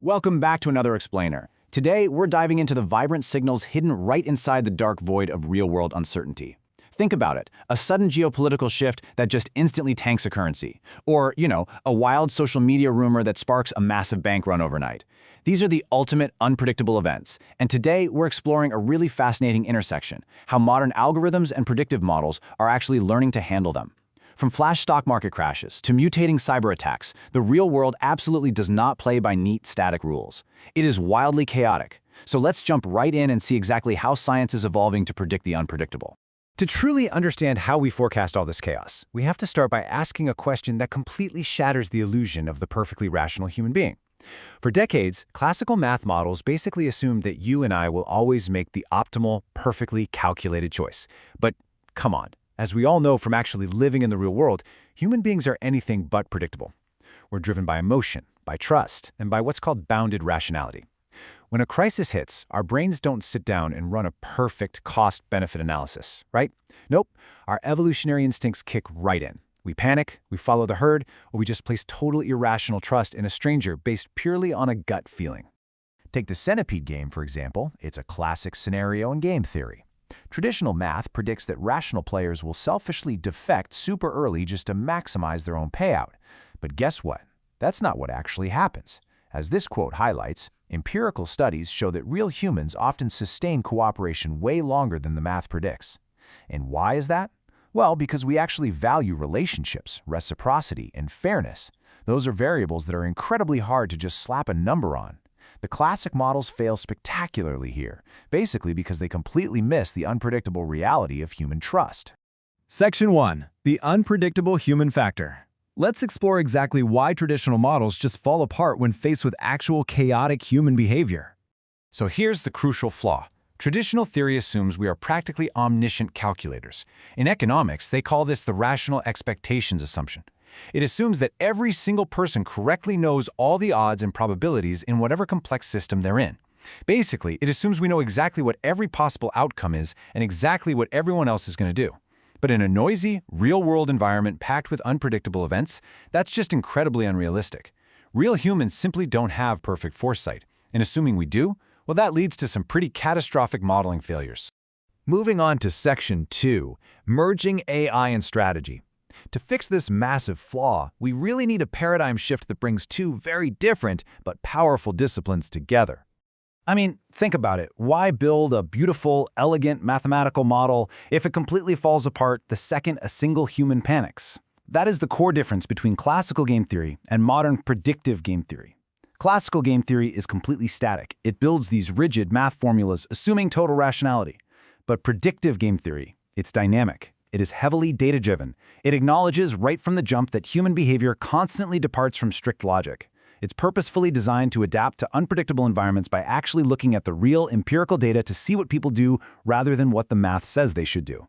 Welcome back to another Explainer. Today, we're diving into the vibrant signals hidden right inside the dark void of real-world uncertainty. Think about it, a sudden geopolitical shift that just instantly tanks a currency. Or, a wild social media rumor that sparks a massive bank run overnight. These are the ultimate unpredictable events, and today we're exploring a really fascinating intersection, how modern algorithms and predictive models are actually learning to handle them. From flash stock market crashes to mutating cyber attacks, the real world absolutely does not play by neat, static rules. It is wildly chaotic. So let's jump right in and see exactly how science is evolving to predict the unpredictable. To truly understand how we forecast all this chaos, we have to start by asking a question that completely shatters the illusion of the perfectly rational human being. For decades, classical math models basically assumed that you and I will always make the optimal, perfectly calculated choice. But come on. As we all know from actually living in the real world, human beings are anything but predictable. We're driven by emotion, by trust, and by what's called bounded rationality. When a crisis hits, our brains don't sit down and run a perfect cost-benefit analysis, right? Nope, our evolutionary instincts kick right in. We panic, we follow the herd, or we just place total irrational trust in a stranger based purely on a gut feeling. Take the centipede game, for example. It's a classic scenario in game theory. Traditional math predicts that rational players will selfishly defect super early just to maximize their own payout. But guess what? That's not what actually happens. As this quote highlights, empirical studies show that real humans often sustain cooperation way longer than the math predicts. And why is that? Well, because we actually value relationships, reciprocity, and fairness. Those are variables that are incredibly hard to just slap a number on. The classic models fail spectacularly here, basically because they completely miss the unpredictable reality of human trust. Section 1. The unpredictable human factor. Let's explore exactly why traditional models just fall apart when faced with actual chaotic human behavior. So here's the crucial flaw. Traditional theory assumes we are practically omniscient calculators. In economics, they call this the rational expectations assumption. It assumes that every single person correctly knows all the odds and probabilities in whatever complex system they're in. Basically, it assumes we know exactly what every possible outcome is and exactly what everyone else is going to do. But in a noisy, real-world environment packed with unpredictable events, that's just incredibly unrealistic. Real humans simply don't have perfect foresight, and assuming we do, well, that leads to some pretty catastrophic modeling failures. Moving on to Section 2. Merging AI and strategy. To fix this massive flaw, we really need a paradigm shift that brings two very different but powerful disciplines together. I mean, think about it. Why build a beautiful, elegant mathematical model if it completely falls apart the second a single human panics? That is the core difference between classical game theory and modern predictive game theory. Classical game theory is completely static. It builds these rigid math formulas assuming total rationality. But predictive game theory, it's dynamic. It is heavily data-driven. It acknowledges right from the jump that human behavior constantly departs from strict logic. It's purposefully designed to adapt to unpredictable environments by actually looking at the real empirical data to see what people do rather than what the math says they should do.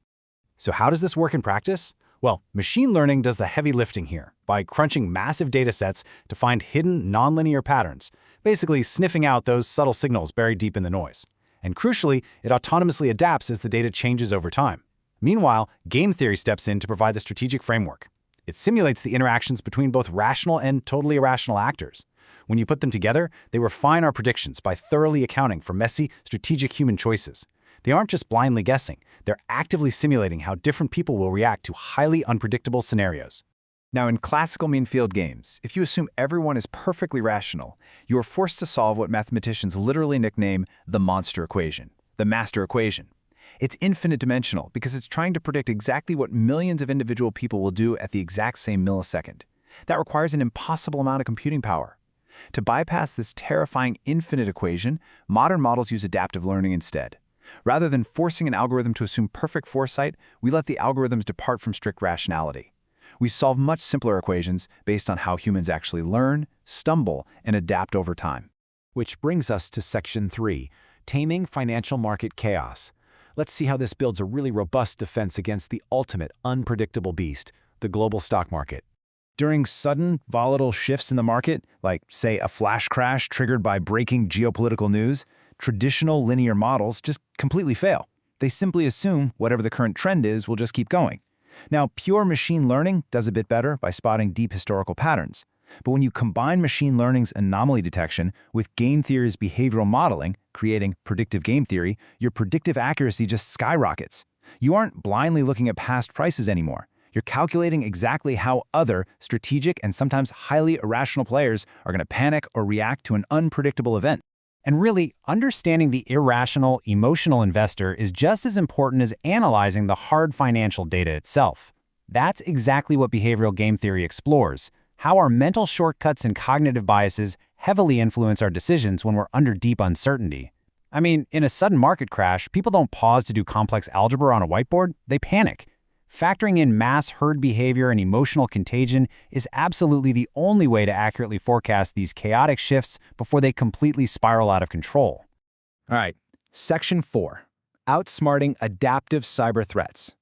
So how does this work in practice? Well, machine learning does the heavy lifting here by crunching massive data sets to find hidden nonlinear patterns, basically sniffing out those subtle signals buried deep in the noise. And crucially, it autonomously adapts as the data changes over time. Meanwhile, game theory steps in to provide the strategic framework. It simulates the interactions between both rational and totally irrational actors. When you put them together, they refine our predictions by thoroughly accounting for messy, strategic human choices. They aren't just blindly guessing, they're actively simulating how different people will react to highly unpredictable scenarios. Now, in classical mean field games, if you assume everyone is perfectly rational, you are forced to solve what mathematicians literally nickname the monster equation, the master equation. It's infinite dimensional because it's trying to predict exactly what millions of individual people will do at the exact same millisecond. That requires an impossible amount of computing power. To bypass this terrifying infinite equation, modern models use adaptive learning instead. Rather than forcing an algorithm to assume perfect foresight, we let the algorithms depart from strict rationality. We solve much simpler equations based on how humans actually learn, stumble, and adapt over time. Which brings us to Section 3, Taming Financial Market Chaos. Let's see how this builds a really robust defense against the ultimate unpredictable beast, the global stock market. During sudden, volatile shifts in the market, like, say, a flash crash triggered by breaking geopolitical news, traditional linear models just completely fail. They simply assume whatever the current trend is will just keep going. Now, pure machine learning does a bit better by spotting deep historical patterns. But when you combine machine learning's anomaly detection with game theory's behavioral modeling, creating predictive game theory, your predictive accuracy just skyrockets. You aren't blindly looking at past prices anymore. You're calculating exactly how other strategic and sometimes highly irrational players are going to panic or react to an unpredictable event. And really, understanding the irrational, emotional investor is just as important as analyzing the hard financial data itself. That's exactly what behavioral game theory explores, how our mental shortcuts and cognitive biases heavily influence our decisions when we're under deep uncertainty. I mean, in a sudden market crash, people don't pause to do complex algebra on a whiteboard, they panic. Factoring in mass herd behavior and emotional contagion is absolutely the only way to accurately forecast these chaotic shifts before they completely spiral out of control. All right, Section 4, Outsmarting Adaptive Cyber Threats.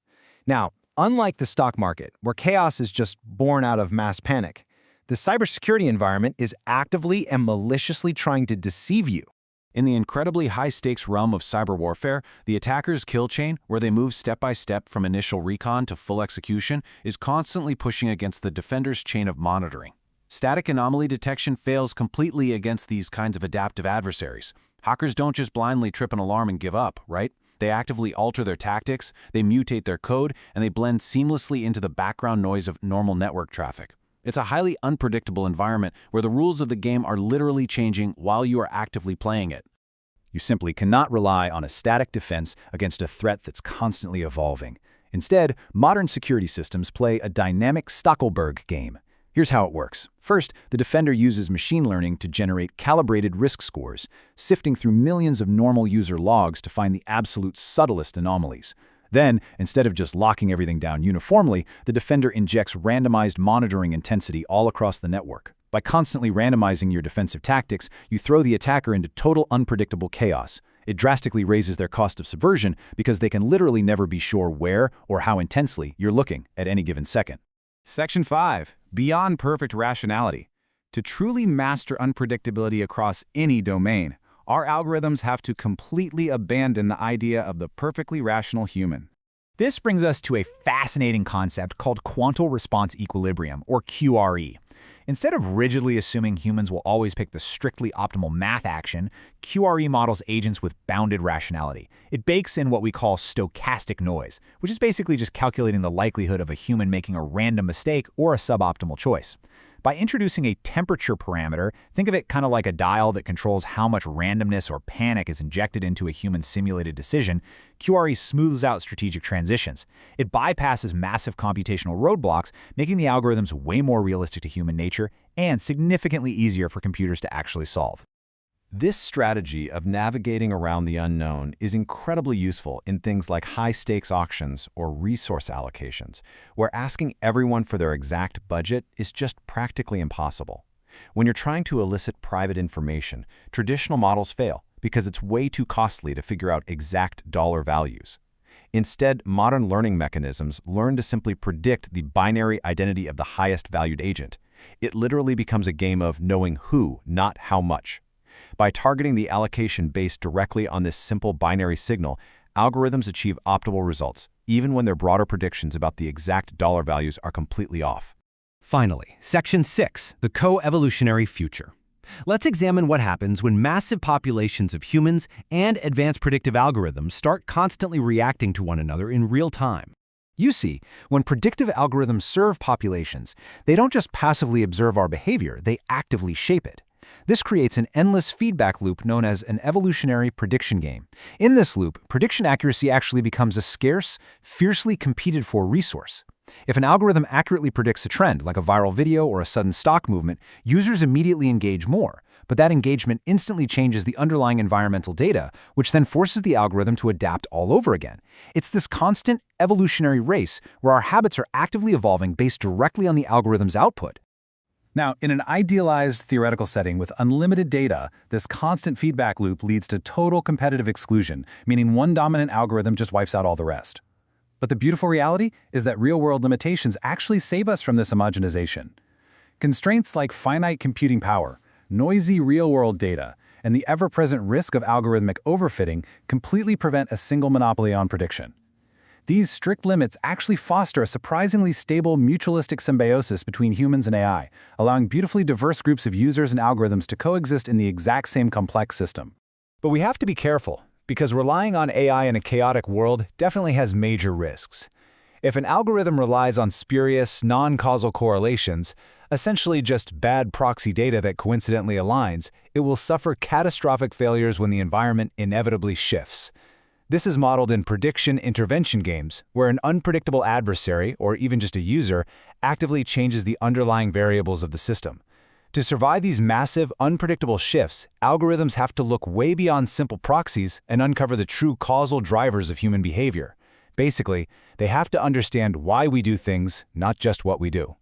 Now, unlike the stock market, where chaos is just born out of mass panic, the cybersecurity environment is actively and maliciously trying to deceive you. In the incredibly high-stakes realm of cyber warfare, the attacker's kill chain, where they move step-by-step from initial recon to full execution, is constantly pushing against the defender's chain of monitoring. Static anomaly detection fails completely against these kinds of adaptive adversaries. Hackers don't just blindly trip an alarm and give up, right? They actively alter their tactics, they mutate their code, and they blend seamlessly into the background noise of normal network traffic. It's a highly unpredictable environment where the rules of the game are literally changing while you are actively playing it. You simply cannot rely on a static defense against a threat that's constantly evolving. Instead, modern security systems play a dynamic Stackelberg game. Here's how it works. First, the defender uses machine learning to generate calibrated risk scores, sifting through millions of normal user logs to find the absolute subtlest anomalies. Then, instead of just locking everything down uniformly, the defender injects randomized monitoring intensity all across the network. By constantly randomizing your defensive tactics, you throw the attacker into total unpredictable chaos. It drastically raises their cost of subversion because they can literally never be sure where or how intensely you're looking at any given second. Section 5. Beyond perfect rationality. To truly master unpredictability across any domain, our algorithms have to completely abandon the idea of the perfectly rational human. This brings us to a fascinating concept called quantum response equilibrium, or QRE. Instead of rigidly assuming humans will always pick the strictly optimal math action, QRE models agents with bounded rationality. It bakes in what we call stochastic noise, which is basically just calculating the likelihood of a human making a random mistake or a suboptimal choice. By introducing a temperature parameter, think of it kind of like a dial that controls how much randomness or panic is injected into a human simulated decision. QRE smooths out strategic transitions. It bypasses massive computational roadblocks, making the algorithms way more realistic to human nature and significantly easier for computers to actually solve. This strategy of navigating around the unknown is incredibly useful in things like high-stakes auctions or resource allocations, where asking everyone for their exact budget is just practically impossible. When you're trying to elicit private information, traditional models fail because it's way too costly to figure out exact dollar values. Instead, modern learning mechanisms learn to simply predict the binary identity of the highest valued agent. It literally becomes a game of knowing who, not how much. By targeting the allocation based directly on this simple binary signal, algorithms achieve optimal results, even when their broader predictions about the exact dollar values are completely off. Finally, Section 6, the co-evolutionary future. Let's examine what happens when massive populations of humans and advanced predictive algorithms start constantly reacting to one another in real time. You see, when predictive algorithms serve populations, they don't just passively observe our behavior, they actively shape it. This creates an endless feedback loop known as an evolutionary prediction game. In this loop, prediction accuracy actually becomes a scarce, fiercely competed for resource. If an algorithm accurately predicts a trend, like a viral video or a sudden stock movement, users immediately engage more. But that engagement instantly changes the underlying environmental data, which then forces the algorithm to adapt all over again. It's this constant evolutionary race where our habits are actively evolving based directly on the algorithm's output. Now, in an idealized theoretical setting with unlimited data, this constant feedback loop leads to total competitive exclusion, meaning one dominant algorithm just wipes out all the rest. But the beautiful reality is that real-world limitations actually save us from this homogenization. Constraints like finite computing power, noisy real-world data, and the ever-present risk of algorithmic overfitting completely prevent a single monopoly on prediction. These strict limits actually foster a surprisingly stable mutualistic symbiosis between humans and AI, allowing beautifully diverse groups of users and algorithms to coexist in the exact same complex system. But we have to be careful, because relying on AI in a chaotic world definitely has major risks. If an algorithm relies on spurious, non-causal correlations, essentially just bad proxy data that coincidentally aligns, it will suffer catastrophic failures when the environment inevitably shifts. This is modeled in prediction intervention games, where an unpredictable adversary, or even just a user, actively changes the underlying variables of the system. To survive these massive, unpredictable shifts, algorithms have to look way beyond simple proxies and uncover the true causal drivers of human behavior. Basically, they have to understand why we do things, not just what we do.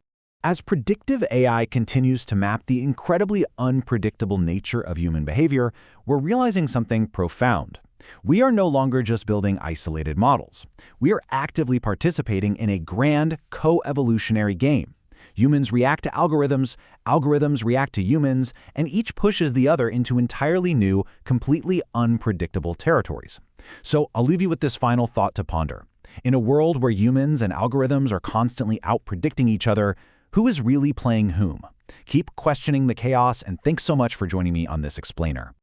As predictive AI continues to map the incredibly unpredictable nature of human behavior, we're realizing something profound. We are no longer just building isolated models. We are actively participating in a grand co-evolutionary game. Humans react to algorithms, algorithms react to humans, and each pushes the other into entirely new, completely unpredictable territories. So I'll leave you with this final thought to ponder. In a world where humans and algorithms are constantly out-predicting each other, who is really playing whom? Keep questioning the chaos, and thanks so much for joining me on this explainer.